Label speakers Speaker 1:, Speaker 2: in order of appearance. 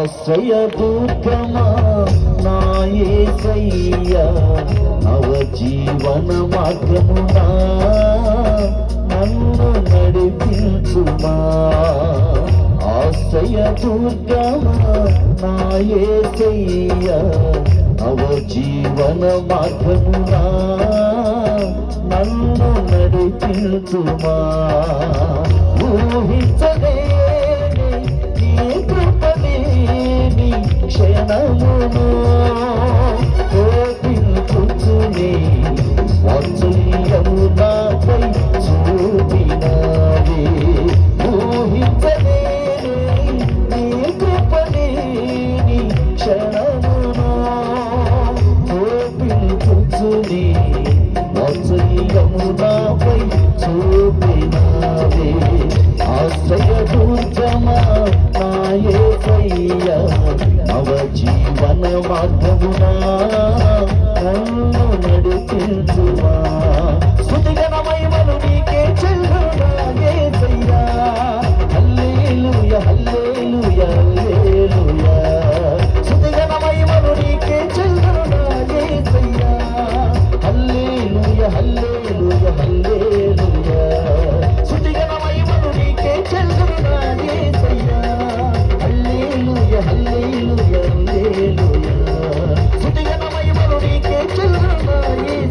Speaker 1: ఆశ్రయ దుర్గమా నా యేసయ్యా నవ జీవన మార్గమునా నన్ను నడిపించుమా ఆశ్రయ దుర్గమా నా యేసయ్యా నవ జీవన మార్గమునా నన్ను నడిపించుమా ఊహించలేని నీ కృపలేని క్షణమును కోపించుచునే వాత్సల్యము నాపై చూపినావే ఊహించలేని నీ కృపలేని క్షణమును కోపించుచునే వాత్సల్యము నాపై చూపినావే ఆశ్రయ దుర్గమా నా యేసయ్యా నవ జీవన మార్గమునా నన్ను నడిపించుమా